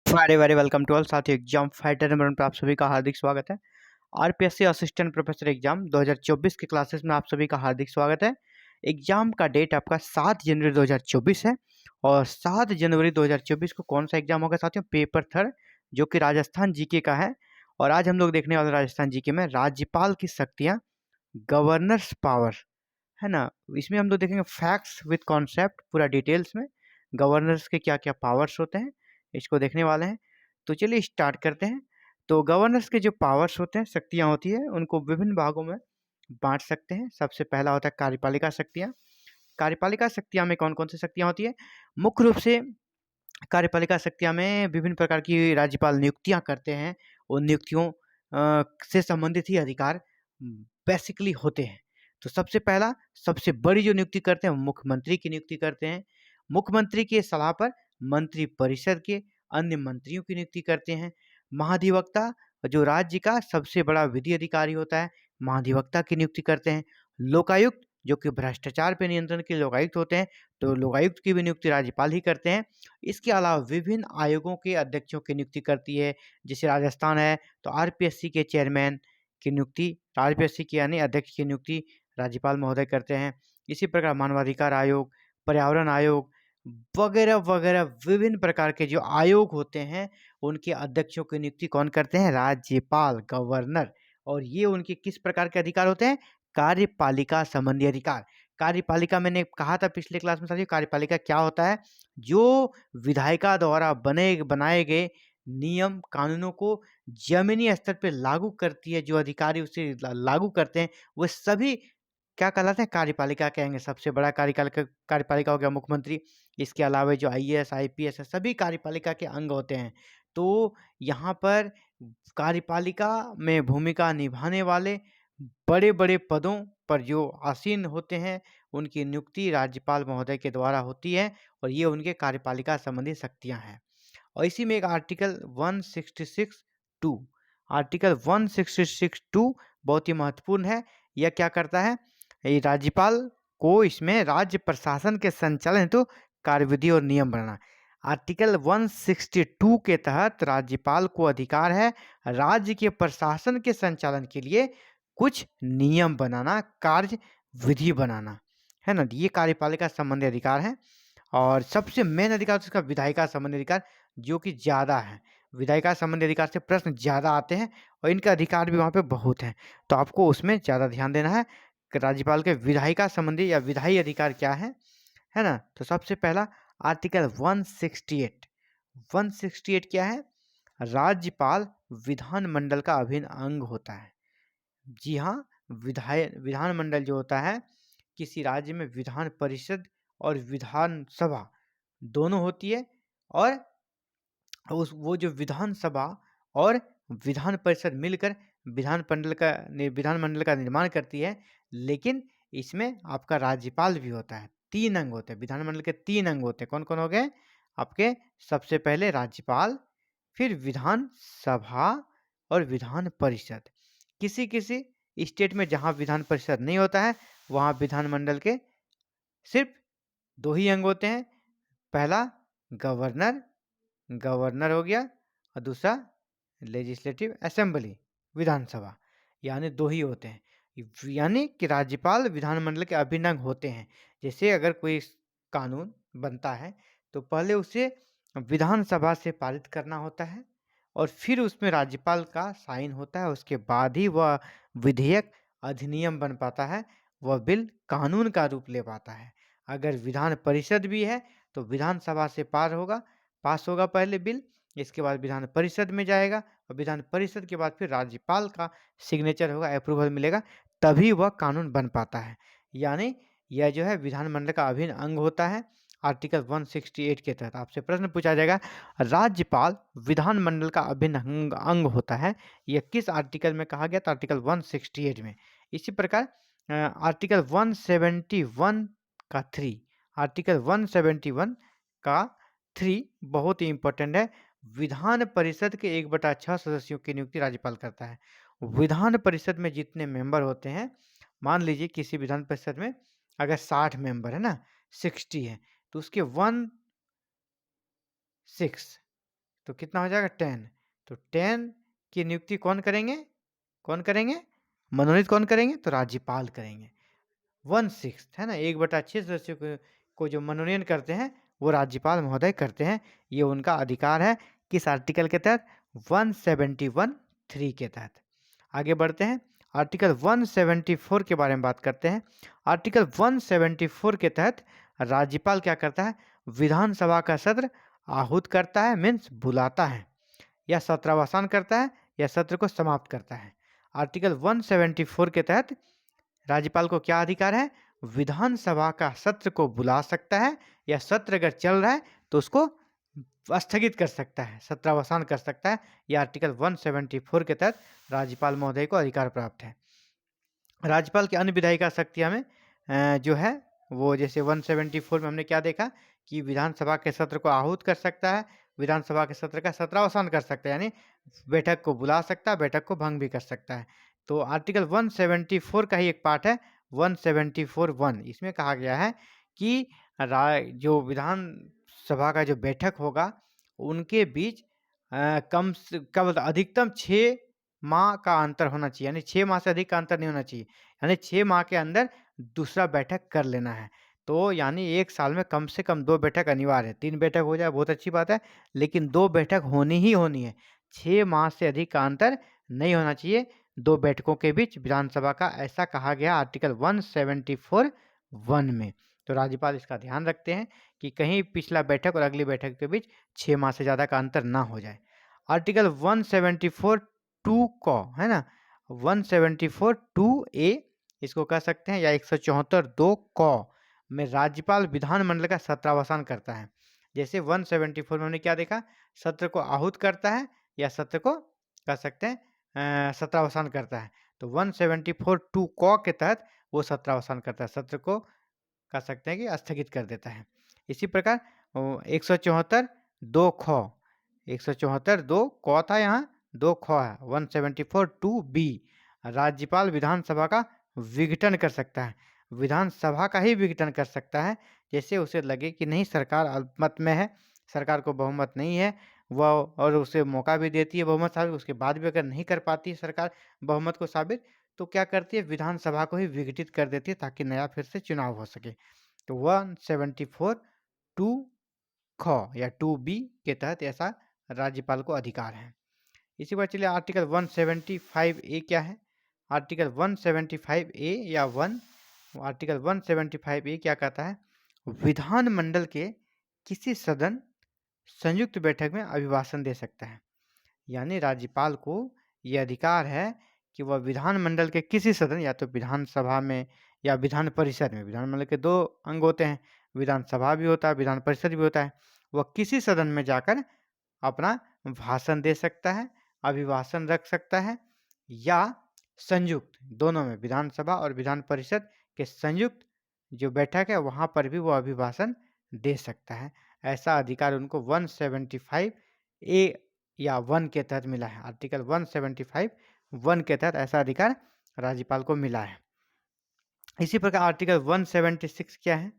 Very very welcome to all साथियों। Exam fighter number 1 पर आप सभी का हार्दिक स्वागत है। आरपीएससी असिस्टेंट प्रोफेसर एग्जाम 2024 के क्लासेस में आप सभी का हार्दिक स्वागत है। एग्जाम का डेट आपका 7 जनवरी 2024 है और 7 जनवरी 2024 को कौन सा एग्जाम होगा साथियों? पेपर थर्ड, जो कि राजस्थान जीके का है। और आज हम लोग देखने वाले राजस्थान जीके में राज्यपाल की शक्तियाँ, गवर्नर्स पावर, है ना। इसमें हम लोग देखेंगे फैक्ट्स विद कॉन्सेप्ट पूरा डिटेल्स में, गवर्नर्स के क्या क्या पावर्स होते हैं इसको देखने वाले हैं। तो चलिए स्टार्ट करते हैं। तो गवर्नर्स के जो पावर्स होते हैं, शक्तियाँ होती है, उनको विभिन्न भागों में बांट सकते हैं। सबसे पहला होता है कार्यपालिका शक्तियाँ। कार्यपालिका शक्तियाँ में कौन कौन सी शक्तियाँ होती है? मुख्य रूप से कार्यपालिका शक्तियाँ में विभिन्न प्रकार की राज्यपाल नियुक्तियाँ करते हैं। उन नियुक्तियों से संबंधित ही अधिकार बेसिकली होते हैं। तो सबसे पहला, सबसे बड़ी जो नियुक्ति करते हैं वो मुख्यमंत्री की नियुक्ति करते हैं। मुख्यमंत्री की सलाह पर मंत्रिपरिषद के अन्य मंत्रियों की नियुक्ति करते हैं। महाधिवक्ता, जो राज्य का सबसे बड़ा विधि अधिकारी होता है, महाधिवक्ता की नियुक्ति करते हैं। लोकायुक्त, जो कि भ्रष्टाचार पर नियंत्रण के लोकायुक्त होते हैं, तो लोकायुक्त की भी नियुक्ति राज्यपाल ही करते हैं। इसके अलावा विभिन्न आयोगों के अध्यक्षों की नियुक्ति करती है। जैसे राजस्थान है तो आरपीएससी के चेयरमैन की नियुक्ति, आरपीएससी के यानी अध्यक्ष की नियुक्ति राज्यपाल महोदय करते हैं। इसी प्रकार मानवाधिकार आयोग, पर्यावरण आयोग वगैरह वगैरह विभिन्न प्रकार के जो आयोग होते हैं, उनके अध्यक्षों की नियुक्ति कौन करते हैं? राज्यपाल, गवर्नर। और ये उनके किस प्रकार के अधिकार होते हैं? कार्यपालिका संबंधी अधिकार। कार्यपालिका मैंने कहा था पिछले क्लास में साथियों, कार्यपालिका क्या होता है? जो विधायिका द्वारा बनाए गए नियम कानूनों को जमीनी स्तर पे लागू करती है, जो अधिकारी उसे लागू करते हैं, वो सभी क्या कहलाते हैं? कार्यपालिका कहेंगे। सबसे बड़ा कार्यपालिका कार्यपालिका हो गया मुख्यमंत्री। इसके अलावा जो आईएएस आईपीएस है, सभी कार्यपालिका के अंग होते हैं। तो यहाँ पर कार्यपालिका में भूमिका निभाने वाले बड़े बड़े पदों पर जो आसीन होते हैं, उनकी नियुक्ति राज्यपाल महोदय के द्वारा होती है और ये उनके कार्यपालिका संबंधी शक्तियाँ हैं। और इसी में एक आर्टिकल 166(2), आर्टिकल 166(2) बहुत ही महत्वपूर्ण है। यह क्या करता है? ये राज्यपाल को इसमें राज्य प्रशासन के संचालन हेतु कार्यविधि और नियम बनाना। आर्टिकल 162 के तहत राज्यपाल को अधिकार है राज्य के प्रशासन के संचालन के लिए कुछ नियम बनाना, कार्य विधि बनाना, है ना। ये कार्यपालिका संबंधी अधिकार है। और सबसे मेन अधिकार उसका विधायिका संबंधी अधिकार, जो कि ज़्यादा है। विधायिका संबंधी अधिकार से प्रश्न ज़्यादा आते हैं और इनका अधिकार भी वहाँ पे बहुत हैं, तो आपको उसमें ज़्यादा ध्यान देना है कि राज्यपाल के विधायिका संबंधी या विधायी अधिकार क्या है ना। तो सबसे पहला आर्टिकल 168। 168 क्या है? राज्यपाल विधानमंडल का अभिन्न अंग होता है। जी हाँ, विधानमंडल जो होता है, किसी राज्य में विधान परिषद और विधानसभा दोनों होती है। और वो जो विधानसभा और विधान परिषद मिलकर विधानमंडल का निर्माण करती है। लेकिन इसमें आपका राज्यपाल भी होता है। 3 अंग होते हैं विधानमंडल के। 3 अंग होते हैं। कौन-कौन हो गए आपके? सबसे पहले राज्यपाल, फिर विधानसभा और विधान परिषद। किसी-किसी स्टेट में जहाँ विधान परिषद नहीं होता है, वहाँ विधानमंडल के सिर्फ 2 ही अंग होते हैं। पहला गवर्नर, गवर्नर हो गया, और दूसरा लेजिस्लेटिव असेंबली, विधानसभा। यानी 2 ही होते हैं। यानी कि राज्यपाल विधानमंडल के अभिन्न अंग होते हैं। जैसे अगर कोई कानून बनता है तो पहले उसे विधानसभा से पारित करना होता है और फिर उसमें राज्यपाल का साइन होता है। उसके बाद ही वह विधेयक अधिनियम बन पाता है, वह बिल कानून का रूप ले पाता है। अगर विधान परिषद भी है तो विधानसभा से पास होगा पहले बिल, इसके बाद विधान परिषद में जाएगा और विधान परिषद के बाद फिर राज्यपाल का सिग्नेचर होगा, अप्रूवल मिलेगा, तभी वह कानून बन पाता है। यानी यह जो है विधानमंडल का अभिन्न अंग होता है। आर्टिकल 168 के तहत आपसे प्रश्न पूछा जाएगा, राज्यपाल विधानमंडल का अभिन्न अंग होता है, यह किस आर्टिकल में कहा गया? तो आर्टिकल 168 में। इसी प्रकार आर्टिकल 171 का 3, आर्टिकल 171 का 3 बहुत ही इंपॉर्टेंट है। विधान परिषद के 1/6 सदस्यों की नियुक्ति राज्यपाल करता है। विधान परिषद में जितने मेंबर होते हैं, मान लीजिए किसी विधान परिषद में अगर 60 मेंबर है ना, 60 है, तो उसके 1/6, तो कितना हो जाएगा 10। तो 10 की नियुक्ति कौन करेंगे? कौन करेंगे? मनोनीत कौन करेंगे? तो राज्यपाल करेंगे। 1/6 है ना, 1/6 सदस्यों को जो मनोनयन करते हैं वो राज्यपाल महोदय करते हैं। ये उनका अधिकार है। किस आर्टिकल के तहत? 171(3) के तहत। आगे बढ़ते हैं, आर्टिकल 174 के बारे में बात करते हैं। आर्टिकल 174 के तहत राज्यपाल क्या करता है? विधानसभा का सत्र आहूत करता है, मीन्स बुलाता है, या सत्रावसान करता है, या सत्र को समाप्त करता है। आर्टिकल 174 के तहत राज्यपाल को क्या अधिकार है? विधानसभा का सत्र को बुला सकता है, या सत्र अगर चल रहा है तो उसको स्थगित कर सकता है, सत्रावसान कर सकता है। यह आर्टिकल 174 के तहत राज्यपाल महोदय को अधिकार प्राप्त है। राज्यपाल की अन्य विधायिका शक्तियां में जो है वो, जैसे 174 में हमने क्या देखा कि विधानसभा के सत्र को आहूत कर सकता है, विधानसभा के सत्र का सत्रावसान कर सकता है, यानी बैठक को बुला सकता है, बैठक को भंग भी कर सकता है। तो आर्टिकल 174 का ही एक पार्ट है 174(1). इसमें कहा गया है कि जो विधानसभा का जो बैठक होगा उनके बीच कम से कम अधिकतम 6 माह का अंतर होना चाहिए, यानी 6 माह से अधिक का अंतर नहीं होना चाहिए, यानी 6 माह के अंदर दूसरा बैठक कर लेना है। तो यानी 1 साल में कम से कम 2 बैठक अनिवार्य है। 3 बैठक हो जाए बहुत अच्छी बात है, लेकिन 2 बैठक होनी ही होनी है। 6 माह से अधिक का अंतर नहीं होना चाहिए 2 बैठकों के बीच विधानसभा का, ऐसा कहा गया आर्टिकल 174(1) में। तो राज्यपाल इसका ध्यान रखते हैं कि कहीं पिछला बैठक और अगली बैठक के बीच 6 माह से ज़्यादा का अंतर ना हो जाए। आर्टिकल 174(2) को, है ना, 174(2)(a) इसको कह सकते हैं, या 174(2) को में राज्यपाल विधानमंडल का सत्रावसान करता है। जैसे 174 में हमने क्या देखा? सत्र को आहूत करता है, या सत्र को कह सकते हैं सत्रावसान करता है। तो 174(2) को के तहत वो सत्रावसान करता है, सत्र को कह सकते हैं कि स्थगित कर देता है। इसी प्रकार 174(2) ख, 174(2) क था, यहाँ 2 ख है। 174(2)(b) राज्यपाल विधानसभा का विघटन कर सकता है, विधानसभा का ही विघटन कर सकता है। जैसे उसे लगे कि नहीं, सरकार अल्पमत में है, सरकार को बहुमत नहीं है, वह और उसे मौका भी देती है बहुमत साबित, उसके बाद भी अगर नहीं कर पाती है सरकार बहुमत को साबित, तो क्या करती है? विधानसभा को ही विघटित कर देती है, ताकि नया फिर से चुनाव हो सके। तो 174(2) ख या 2(b) के तहत ऐसा राज्यपाल को अधिकार है। इसी बात चलिए, आर्टिकल 175(a) क्या है? आर्टिकल 175(a) या 1, आर्टिकल 175(a) क्या कहता है? विधानमंडल के किसी सदन संयुक्त बैठक में अभिभाषण दे सकता है। यानी राज्यपाल को यह अधिकार है कि वह विधानमंडल के किसी सदन, या तो विधानसभा में या विधान परिषद में, विधानमंडल के 2 अंग होते हैं, विधानसभा भी होता है, विधान परिषद भी होता है, वह किसी सदन में जाकर अपना भाषण दे सकता है, अभिभाषण रख सकता है, या संयुक्त दोनों में, विधानसभा और विधान परिषद के संयुक्त जो बैठक है वहाँ पर भी वो अभिभाषण दे सकता है। ऐसा अधिकार उनको 175(a) या 1 के तहत मिला है। आर्टिकल 175(1) के तहत ऐसा अधिकार राज्यपाल को मिला है। इसी प्रकार आर्टिकल 176 क्या है?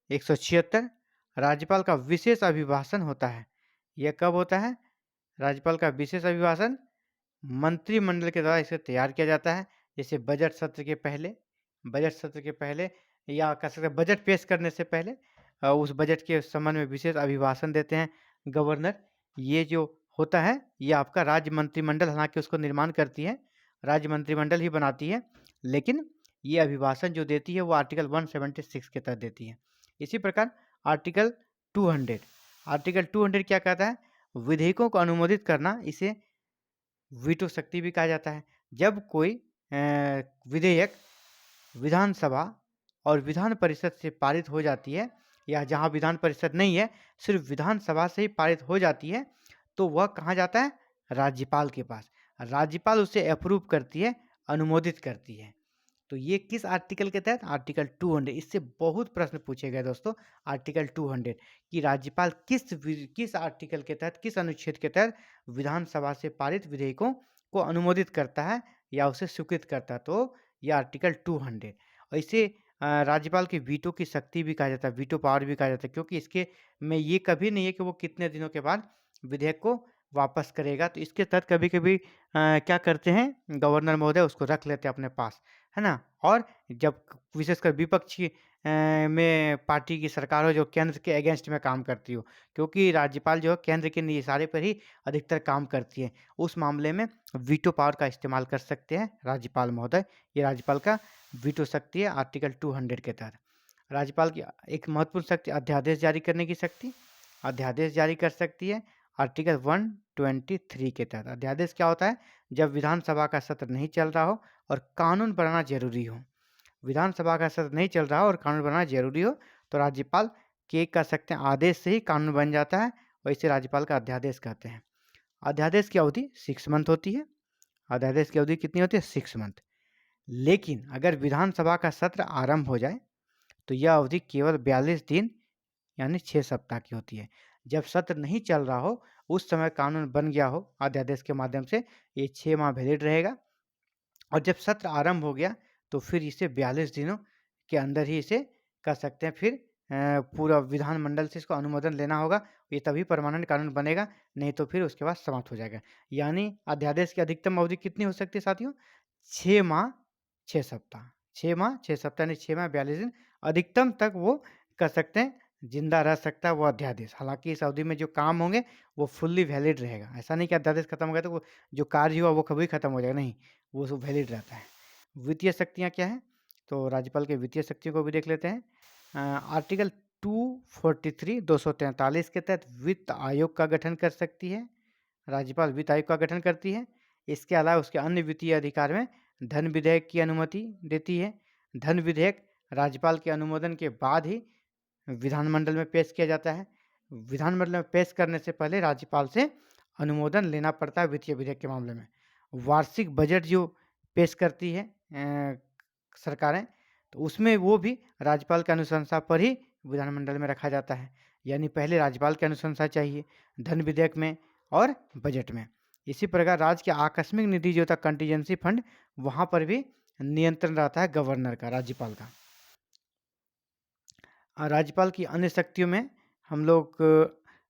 176 राज्यपाल का विशेष अभिभाषण होता है। यह कब होता है? राज्यपाल का विशेष अभिभाषण मंत्रिमंडल के द्वारा इसे तैयार किया जाता है। जैसे बजट सत्र के पहले, या कह सकते हैं बजट पेश करने से पहले उस बजट के संबंध में विशेष अभिभाषण देते हैं गवर्नर। ये जो होता है ये आपका राज्य मंत्रिमंडल, हालांकि उसको निर्माण करती है राज्य मंत्रिमंडल ही बनाती है, लेकिन ये अभिभाषण जो देती है वो आर्टिकल 176 के तहत देती है। इसी प्रकार आर्टिकल 200 क्या कहता है? विधेयकों को अनुमोदित करना, इसे वीटो शक्ति भी कहा जाता है। जब कोई विधेयक विधानसभा और विधान परिषद से पारित हो जाती है, या जहां विधान परिषद नहीं है, सिर्फ विधानसभा से ही पारित हो जाती है, तो वह कहाँ जाता है? राज्यपाल के पास। राज्यपाल उसे अप्रूव करती है, अनुमोदित करती है। तो ये किस आर्टिकल के तहत? आर्टिकल 200। इससे बहुत प्रश्न पूछे गए दोस्तों। आर्टिकल 200 कि राज्यपाल किस आर्टिकल के तहत, किस अनुच्छेद के तहत विधानसभा से पारित विधेयकों को अनुमोदित करता है या उसे स्वीकृत करता है? तो यह आर्टिकल 200। और इसे राज्यपाल की वीटो की शक्ति भी कहा जाता है, वीटो पावर भी कहा जाता है, क्योंकि इसके में ये कभी नहीं है कि वो कितने दिनों के बाद विधेयक को वापस करेगा। तो इसके तहत कभी-कभी क्या करते हैं गवर्नर महोदय उसको रख लेते हैं अपने पास, है ना? और जब विशेषकर विपक्षी में पार्टी की सरकार हो जो केंद्र के अगेंस्ट में काम करती हो, क्योंकि राज्यपाल जो है केंद्र के इशारे पर ही अधिकतर काम करती है। उस मामले में वीटो पावर का इस्तेमाल कर सकते हैं राज्यपाल महोदय। ये राज्यपाल का वीटो शक्ति है आर्टिकल 200 के तहत। राज्यपाल की एक महत्वपूर्ण शक्ति अध्यादेश जारी करने की शक्ति, अध्यादेश जारी कर सकती है आर्टिकल 123 के तहत। अध्यादेश क्या होता है? जब विधानसभा का सत्र नहीं चल रहा हो और कानून बनाना जरूरी हो, विधानसभा का सत्र नहीं चल रहा हो और कानून बनाना जरूरी हो, तो राज्यपाल के कर सकते हैं आदेश से ही कानून बन जाता है, और इसे राज्यपाल का अध्यादेश कहते हैं। अध्यादेश की अवधि 6 मंथ होती है। अध्यादेश की अवधि कितनी होती है? 6 मंथ। लेकिन अगर विधानसभा का सत्र आरंभ हो जाए तो यह अवधि केवल 42 दिन यानी 6 सप्ताह की होती है। जब सत्र नहीं चल रहा हो, उस समय कानून बन गया हो अध्यादेश के माध्यम से, ये 6 माह वैलिड रहेगा, और जब सत्र आरंभ हो गया तो फिर इसे 42 दिनों के अंदर ही इसे कर सकते हैं। फिर पूरा विधानमंडल से इसको अनुमोदन लेना होगा, ये तभी परमानेंट कानून बनेगा, नहीं तो फिर उसके बाद समाप्त हो जाएगा। यानी अध्यादेश की अधिकतम अवधि कितनी हो सकती है साथियों? 6 माह 6 सप्ताह। 6 माह 6 सप्ताह यानी 6 माह 42 दिन अधिकतम तक वो कर सकते हैं, जिंदा रह सकता है वो अध्यादेश। हालांकि इस अवधि में जो काम होंगे वो फुल्ली वैलिड रहेगा। ऐसा नहीं कि अध्यादेश खत्म हो गया तो वो जो कार्य हुआ वो कभी खत्म हो जाएगा, नहीं, वो सब वैलिड रहता है। वित्तीय शक्तियाँ क्या हैं? तो राज्यपाल की वित्तीय शक्तियों को भी देख लेते हैं। आर्टिकल 243 243 के तहत वित्त आयोग का गठन कर सकती है। राज्यपाल वित्त आयोग का गठन करती है। इसके अलावा उसके अन्य वित्तीय अधिकार में धन विधेयक की अनुमति देती है। धन विधेयक राज्यपाल के अनुमोदन के बाद ही विधानमंडल में पेश किया जाता है। विधानमंडल में पेश करने से पहले राज्यपाल से अनुमोदन लेना पड़ता है वित्तीय विधेयक के मामले में। वार्षिक बजट जो पेश करती है सरकारें, तो उसमें वो भी राज्यपाल की अनुशंसा पर ही विधानमंडल में रखा जाता है। यानी पहले राज्यपाल की अनुशंसा चाहिए धन विधेयक में और बजट में। इसी प्रकार राज्य के आकस्मिक निधि जो था कंटीजेंसी फंड, वहाँ पर भी नियंत्रण रहता है गवर्नर का, राज्यपाल का। राज्यपाल की अन्य शक्तियों में हम लोग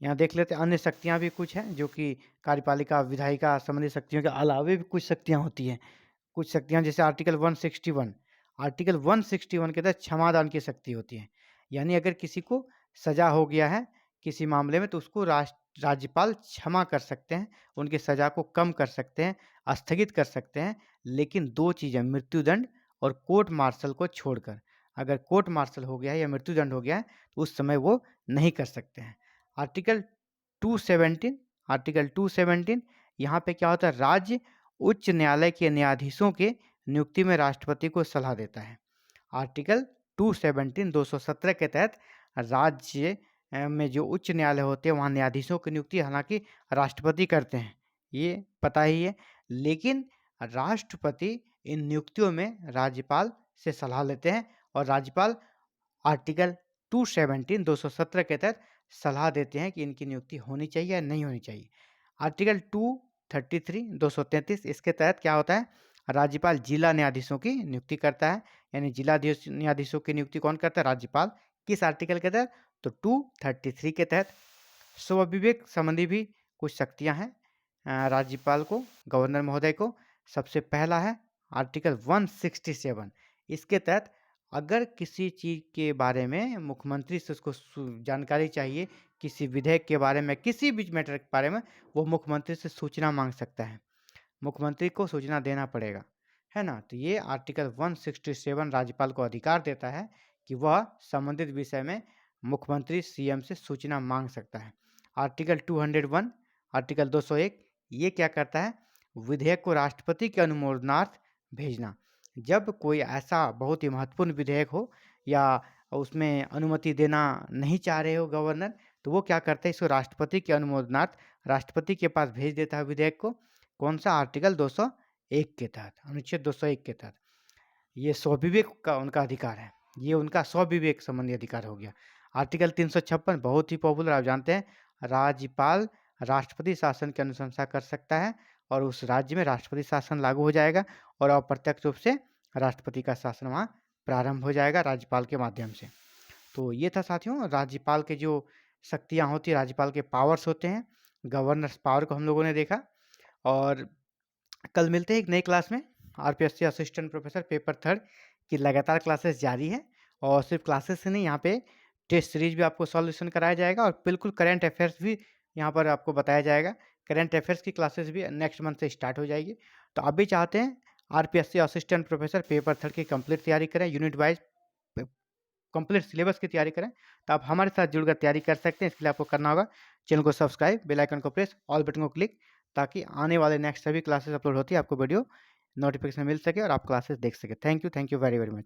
यहाँ देख लेते हैं। अन्य शक्तियाँ भी कुछ हैं जो कि कार्यपालिका विधायिका संबंधी शक्तियों के अलावे भी कुछ शक्तियाँ होती हैं। कुछ शक्तियाँ जैसे आर्टिकल 161, आर्टिकल 161 के तहत क्षमादान की शक्ति होती है। यानी अगर किसी को सजा हो गया है किसी मामले में तो उसको राज्यपाल क्षमा कर सकते हैं, उनकी सजा को कम कर सकते हैं, स्थगित कर सकते हैं, लेकिन 2 चीज़ें मृत्युदंड और कोर्ट मार्शल को छोड़कर। अगर कोर्ट मार्शल हो गया है या मृत्युदंड हो गया है तो उस समय वो नहीं कर सकते हैं। आर्टिकल 217, आर्टिकल 217 यहाँ पे क्या होता है? राज्य उच्च न्यायालय के न्यायाधीशों के नियुक्ति में राष्ट्रपति को सलाह देता है। आर्टिकल 217 217 के तहत राज्य में जो उच्च न्यायालय होते हैं वहाँ न्यायाधीशों की नियुक्ति हालांकि राष्ट्रपति करते हैं, ये पता ही है, लेकिन राष्ट्रपति इन नियुक्तियों में राज्यपाल से सलाह लेते हैं और राज्यपाल आर्टिकल 217 217 के तहत सलाह देते हैं कि इनकी नियुक्ति होनी चाहिए या नहीं होनी चाहिए। आर्टिकल 233 233 इसके तहत क्या होता है? राज्यपाल जिला न्यायाधीशों की नियुक्ति करता है। यानी जिला न्यायाधीशों की नियुक्ति कौन करता है? राज्यपाल। किस आर्टिकल के तहत? तो 233 के तहत। स्वविवेक संबंधी भी कुछ शक्तियां हैं राज्यपाल को, गवर्नर महोदय को। सबसे पहला है आर्टिकल 167। इसके तहत अगर किसी चीज़ के बारे में मुख्यमंत्री से उसको जानकारी चाहिए, किसी विधेयक के बारे में, किसी भी मैटर के बारे में, वो मुख्यमंत्री से सूचना मांग सकता है। मुख्यमंत्री को सूचना देना पड़ेगा, है ना? तो ये आर्टिकल 167 राज्यपाल को अधिकार देता है कि वह संबंधित विषय में मुख्यमंत्री सीएम से सूचना मांग सकता है। आर्टिकल 201, आर्टिकल 201 ये क्या करता है? विधेयक को राष्ट्रपति के अनुमोदनार्थ भेजना। जब कोई ऐसा बहुत ही महत्वपूर्ण विधेयक हो या उसमें अनुमति देना नहीं चाह रहे हो गवर्नर, तो वो क्या करता है? इसको राष्ट्रपति के अनुमोदनार्थ राष्ट्रपति के पास भेज देता है विधेयक को। कौन सा? आर्टिकल 201 के तहत, अनुच्छेद 201 के तहत। ये स्वविवेक का उनका अधिकार है, ये उनका स्वविवेक संबंधी अधिकार हो गया। आर्टिकल 356 बहुत ही पॉपुलर, आप जानते हैं, राज्यपाल राष्ट्रपति शासन की अनुशंसा कर सकता है और उस राज्य में राष्ट्रपति शासन लागू हो जाएगा और अप्रत्यक्ष रूप से राष्ट्रपति का शासन वहाँ प्रारंभ हो जाएगा राज्यपाल के माध्यम से। तो ये था साथियों राज्यपाल के जो शक्तियाँ होती हैं, राज्यपाल के पावर्स होते हैं, गवर्नर्स पावर को हम लोगों ने देखा। और कल मिलते हैं एक नई क्लास में। RPSC assistant professor paper third की लगातार क्लासेस जारी है, और सिर्फ क्लासेस ही नहीं, यहाँ पे टेस्ट सीरीज भी आपको सॉल्यूशन कराया जाएगा, और बिल्कुल करंट अफेयर्स भी यहाँ पर आपको बताया जाएगा। करंट अफेयर्स की क्लासेस भी नेक्स्ट मंथ से स्टार्ट हो जाएगी। तो आप भी चाहते हैं RPSC assistant professor paper third की कंप्लीट तैयारी करें, यूनिट वाइज कंप्लीट सिलेबस की तैयारी करें, तो आप हमारे साथ जुड़कर तैयारी कर सकते हैं। इसके लिए आपको करना होगा चैनल को सब्सक्राइब, बेल आइकन को प्रेस, ऑल बटन को क्लिक, ताकि आने वाले नेक्स्ट सभी क्लासेस अपलोड होती है आपको वीडियो नोटिफिकेशन मिल सके और आप क्लासेस देख सके। Thank you very very much.